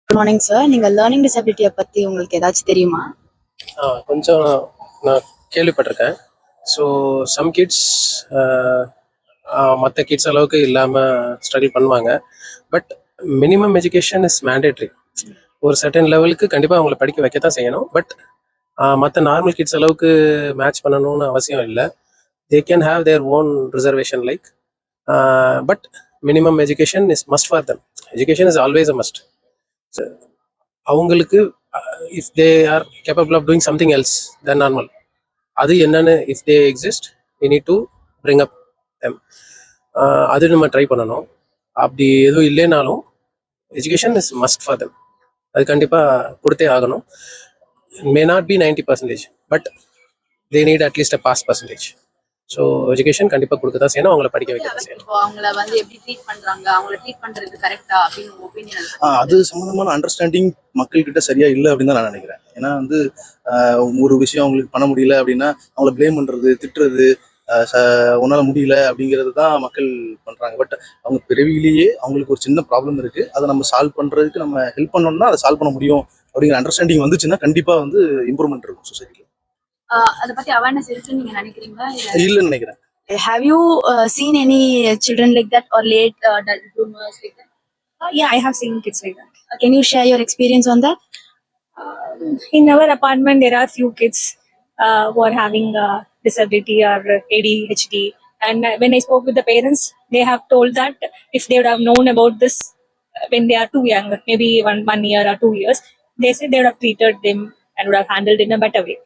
Good morning sir. நீங்க learning டிசபிலிட்டியை பத்தி உங்களுக்கு ஏதாச்சும் தெரியுமா? கொஞ்சம் நான் கேள்விப்பட்டிருக்கேன். ஸோ சம் கிட்ஸ் மற்ற கிட்ஸ் அளவுக்கு இல்லாமல் ஸ்ட்ரகிள் பண்ணுவாங்க. But minimum education is mandatory. ஒரு சர்டன் லெவலுக்கு கண்டிப்பாக அவங்கள படிக்க வைக்க தான் செய்யணும். பட் மற்ற நார்மல் கிட்ஸ் அளவுக்கு மேட்ச் பண்ணணும்னு அவசியம் இல்லை. They can have their own reservation like. But minimum education is must for them. Education is always a must. அவங்களுக்கு if they are capable of doing something else then normal, அது என்னன்னு if they exist we need to bring up them. அது நம்ம try பண்ணணும். அப்படி எதுவும் இல்லைனாலும் education is must for them. அது கண்டிப்பாக கொடுத்தே ஆகணும். May not be 90%, but they need at least a pass percentage. So education கண்டிப்பாக கொடுக்க தான் செய்யணும், அவங்கள படிக்க வைக்க தான் செய்யணும். இப்போ அவங்கள வந்து எப்படி ட்ரீட் பண்றாங்க, அவங்கள ட்ரீட் பண்றது கரெக்டா அப்படின்னு ஒப்பீனியன்? அது சம்மந்தமான அண்டர்ஸ்டாண்டிங் மக்கள்கிட்ட சரியா இல்லை அப்படின்னு தான் நான் நினைக்கிறேன். ஏன்னா வந்து ஒரு விஷயம் அவங்களுக்கு பண்ண முடியல அப்படின்னா அவங்கள பிளேம் பண்றது, திட்டுறது, உன்னால முடியல அப்படிங்கிறது தான் மக்கள் பண்றாங்க. பட் அவங்க பிறவியிலேயே அவங்களுக்கு ஒரு சின்ன ப்ராப்ளம் இருக்கு, அதை நம்ம சால்வ் பண்றதுக்கு நம்ம ஹெல்ப் பண்ணோம்னா அதை சால்வ் பண்ண முடியும் அப்படிங்கிற அண்டர்ஸ்டாண்டிங் வந்துச்சுன்னா கண்டிப்பா வந்து இம்ப்ரூவ்மெண்ட் இருக்கும் சொசைட்டில. அத பத்தி அவேர்னஸ் இருக்குன்னு நீங்க நினைக்கிறீங்களா? இல்லைன்னு நினைக்கிறேன். Have you seen any children like that or late adult bloomers like that? Yeah, I have seen kids like that. Can you share your experience on that? In our apartment, there are few kids who are having disability or ADHD. And when I spoke with the parents, they have told that if they would have known about this when they are too young, maybe one year or 2 years, they said they would have treated them and would have handled it in a better way.